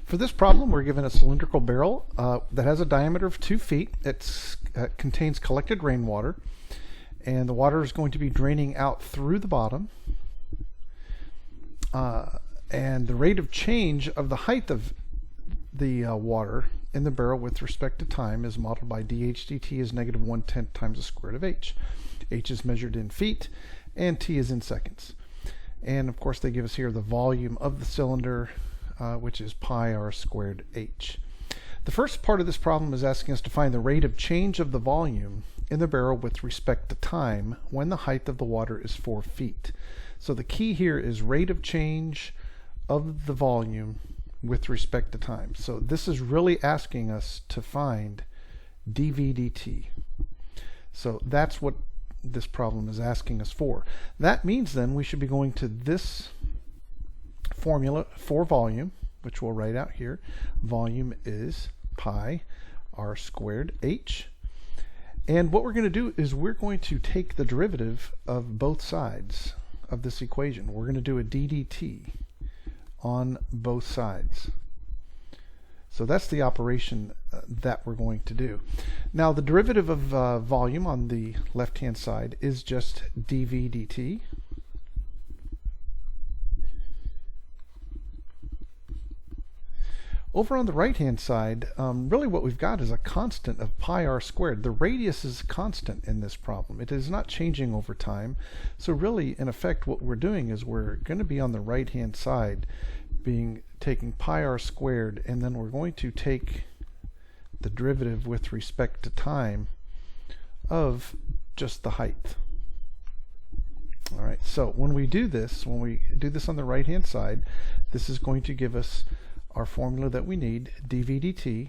For this problem, we're given a cylindrical barrel that has a diameter of 2 feet. It contains collected rainwater, and the water is going to be draining out through the bottom. And the rate of change of the height of the water in the barrel with respect to time is modeled by dH dt is negative 1/10 times the square root of h. H is measured in feet, and t is in seconds. And of course, they give us here the volume of the cylinder, which is pi r squared h. The first part of this problem is asking us to find the rate of change of the volume in the barrel with respect to time when the height of the water is 4 feet. So the key here is rate of change of the volume with respect to time. So this is really asking us to find dV dt. So that's what this problem is asking us for. That means then we should be going to this formula for volume, which we'll write out here. Volume is pi r squared h. And what we're going to do is we're going to take the derivative of both sides of this equation. We're going to do a ddt on both sides. So that's the operation that we're going to do. Now the derivative of volume on the left hand side is just dV dt. Over on the right hand side, really what we've got is a constant of pi r squared. The radius is constant in this problem. It is not changing over time. So really, in effect, what we're doing is we're going to be on the right hand side taking pi r squared, and then we're going to take the derivative with respect to time of just the height. All right, so when we do this on the right hand side, this is going to give us our formula that we need. dV dt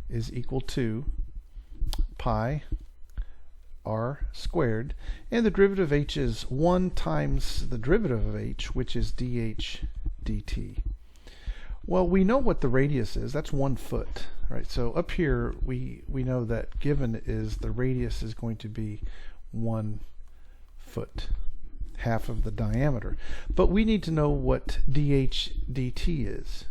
is equal to pi r squared, and the derivative of h is 1 times the derivative of h, which is dH dt. Well, we know what the radius is. That's 1 foot, right? So up here we know that given is the radius is going to be 1 foot, half of the diameter. But we need to know what dH dt is.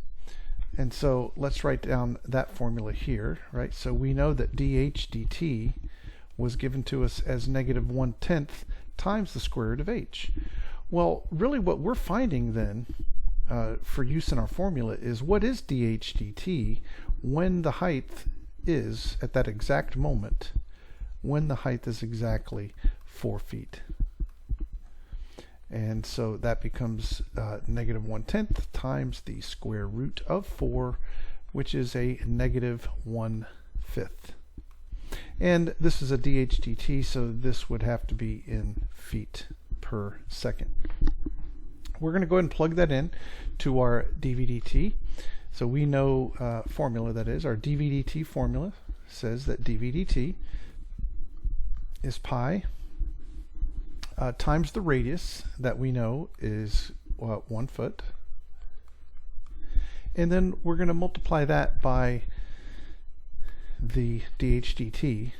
And so let's write down that formula here, right? So we know that dH dt was given to us as negative 1/10 times the square root of h. Well, really what we're finding then for use in our formula is what is dH dt when the height is, at that exact moment, when the height is exactly 4 feet. And so that becomes negative 1/10 times the square root of 4, which is a negative 1/5. And this is a dH dt, so this would have to be in feet per second. We're going to go ahead and plug that in to our dV dt. So we know formula, that is, our dV dt formula says that dV dt is pi times the radius that we know is 1 foot. And then we're going to multiply that by the dH dt,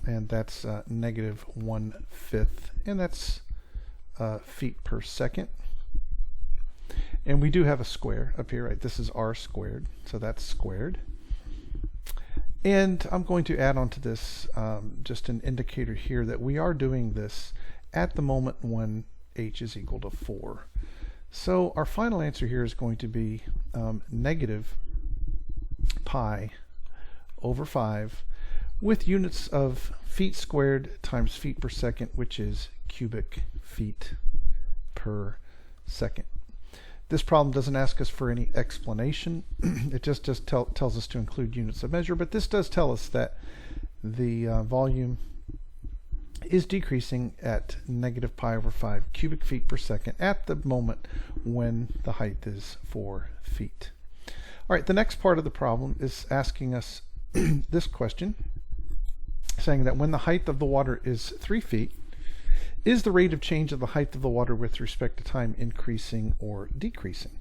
and that's negative 1/5, and that's feet per second. And we do have a square up here, right? This is r squared, so that's squared. And I'm going to add on to this just an indicator here that we are doing this at the moment when h is equal to 4. So our final answer here is going to be negative pi over 5 with units of feet squared times feet per second, which is cubic feet per second. This problem doesn't ask us for any explanation. It just tells us to include units of measure, but this does tell us that the volume is decreasing at negative pi over 5 cubic feet per second at the moment when the height is 4 feet. All right, the next part of the problem is asking us this question, saying that when the height of the water is 3 feet, is the rate of change of the height of the water with respect to time increasing or decreasing?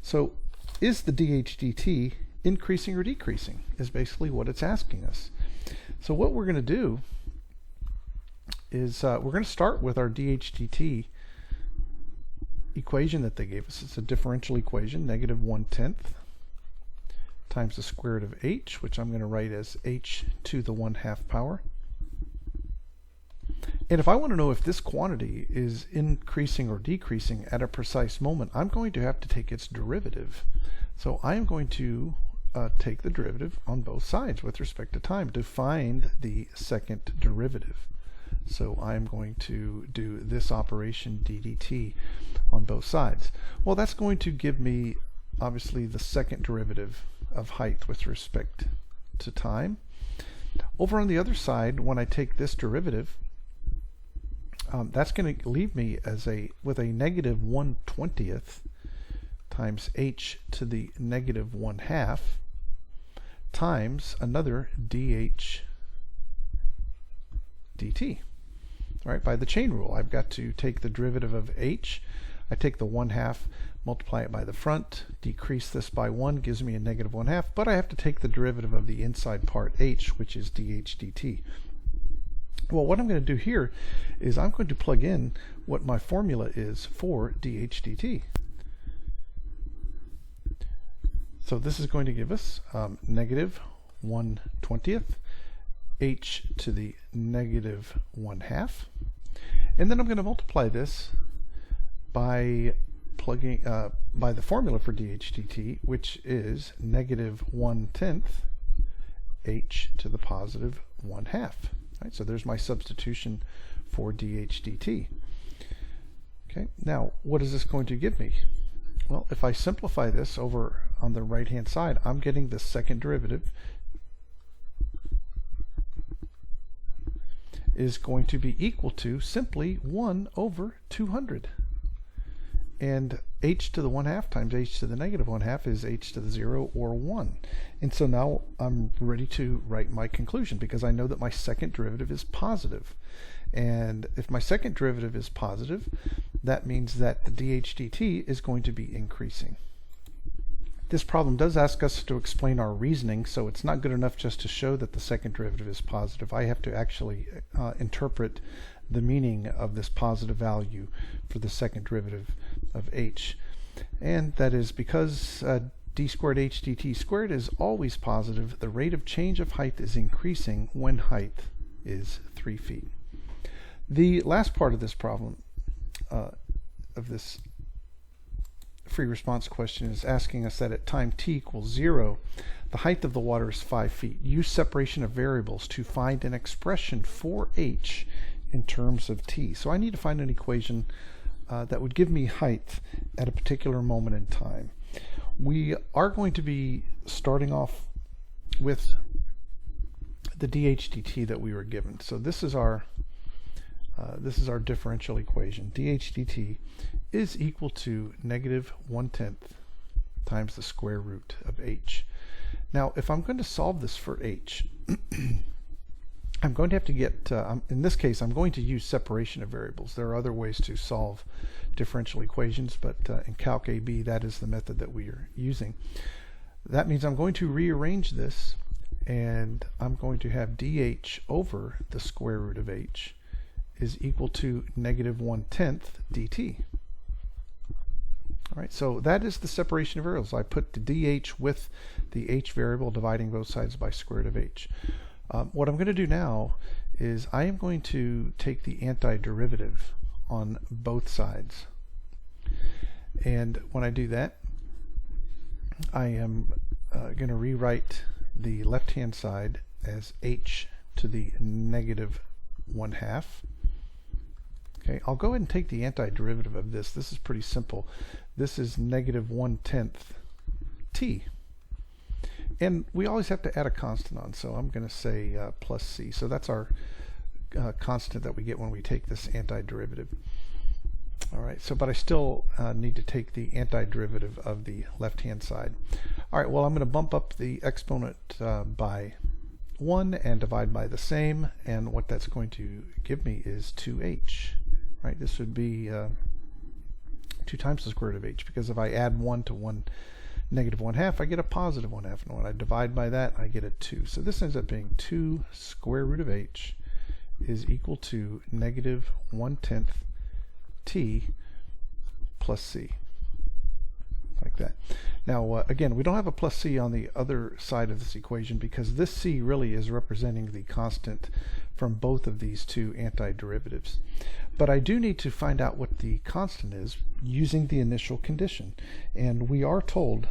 So is the dH dt increasing or decreasing is basically what it's asking us. So what we're going to do is we're going to start with our dH dt equation that they gave us. It's a differential equation, negative 1/10 times the square root of h, which I'm going to write as h to the 1/2 power. And if I want to know if this quantity is increasing or decreasing at a precise moment, I'm going to have to take its derivative. So I am going to take the derivative on both sides with respect to time to find the second derivative. So I'm going to do this operation d dt on both sides. Well, that's going to give me obviously the second derivative of height with respect to time. Over on the other side, when I take this derivative, that's going to leave me with a negative 1/20th times h to the negative 1/2 times another dh dt. All right, by the chain rule, I've got to take the derivative of h. I take the 1/2, multiply it by the front, decrease this by 1, gives me a negative 1/2, but I have to take the derivative of the inside part h, which is dh dt. Well, what I'm going to do here is I'm going to plug in what my formula is for dh dt. So this is going to give us negative 1/20th h to the negative 1/2, and then I'm going to multiply this by plugging by the formula for dh dt, which is negative 1/10 h to the positive 1/2. Right, so there's my substitution for dh dt. Okay, now what is this going to give me? Well, if I simplify this over on the right hand side, I'm getting the second derivative is going to be equal to simply 1/200. And h to the 1/2 times h to the negative 1/2 is h to the 0 or 1. And so now I'm ready to write my conclusion because I know that my second derivative is positive. And if my second derivative is positive, that means that the dh dt is going to be increasing. This problem does ask us to explain our reasoning, so it's not good enough just to show that the second derivative is positive. I have to actually interpret the meaning of this positive value for the second derivative of h. And that is because d squared h dt squared is always positive, the rate of change of height is increasing when height is 3 feet. The last part of this problem, of this free response question, is asking us that at time t equals 0, the height of the water is 5 feet. Use separation of variables to find an expression for h in terms of t. So I need to find an equation that would give me height at a particular moment in time. We are going to be starting off with the dh dt that we were given. So this is our differential equation. dh dt is equal to negative 1/10 times the square root of h. Now, if I'm going to solve this for h, I'm going to have to get, in this case, I'm going to use separation of variables. There are other ways to solve differential equations, but in Calc AB, that is the method that we are using. That means I'm going to rearrange this, and I'm going to have dh over the square root of h is equal to negative 1/10 dt. All right, so that is the separation of variables. I put the dh with the h variable, dividing both sides by square root of h. What I'm going to do now is I am going to take the antiderivative on both sides. And when I do that, I am going to rewrite the left-hand side as h to the negative 1/2. Okay, I'll go ahead and take the antiderivative of this. This is pretty simple. This is negative 1/10 t. And we always have to add a constant on, so I'm going to say plus c. So that's our constant that we get when we take this antiderivative. All right, so but I still need to take the antiderivative of the left-hand side. All right, well, I'm going to bump up the exponent by 1 and divide by the same, and what that's going to give me is 2h. Right, this would be 2 times the square root of h, because if I add 1 to 1 negative 1/2, I get a positive 1/2, and when I divide by that, I get a 2. So this ends up being 2 square root of h is equal to negative 1/10 t plus c. If I like that. Now, again, we don't have a plus c on the other side of this equation because this c really is representing the constant from both of these two antiderivatives. But I do need to find out what the constant is using the initial condition. And we are told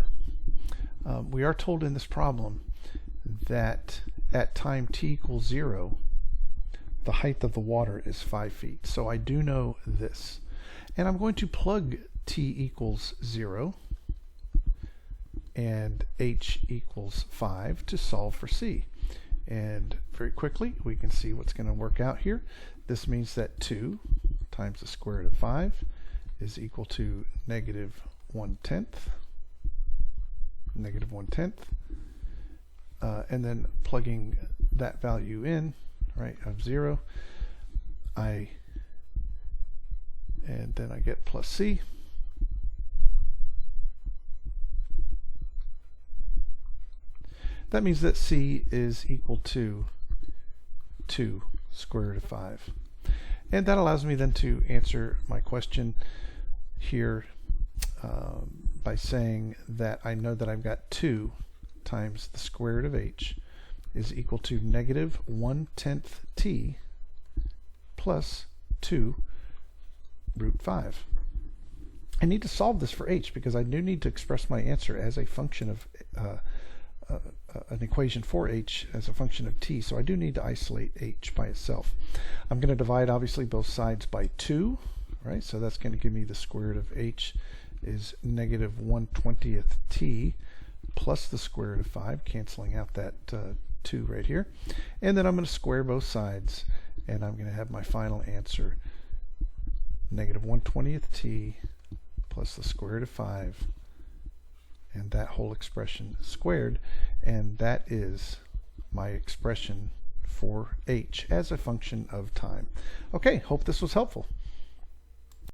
in this problem that at time t equals 0, the height of the water is 5 feet. So I do know this. And I'm going to plug t equals 0 and h equals 5 to solve for c. And very quickly we can see what's going to work out here. This means that 2 times the square root of 5 is equal to negative 1/10. And then plugging that value in, right, of 0, and then I get plus c. That means that c is equal to 2 square root of 5. And that allows me then to answer my question here by saying that I know that I've got 2 times the square root of h is equal to negative 1/10 t plus 2 root 5. I need to solve this for h because I do need to express my answer as a function of an equation for h as a function of t, so I do need to isolate h by itself. I'm going to divide obviously both sides by 2, right? So that's going to give me the square root of h is negative 1/20 t plus the square root of 5, canceling out that 2 right here. And then I'm going to square both sides, and I'm going to have my final answer, negative 1/20 t plus the square root of 5, and that whole expression squared, and that is my expression for h as a function of time. Okay, hope this was helpful.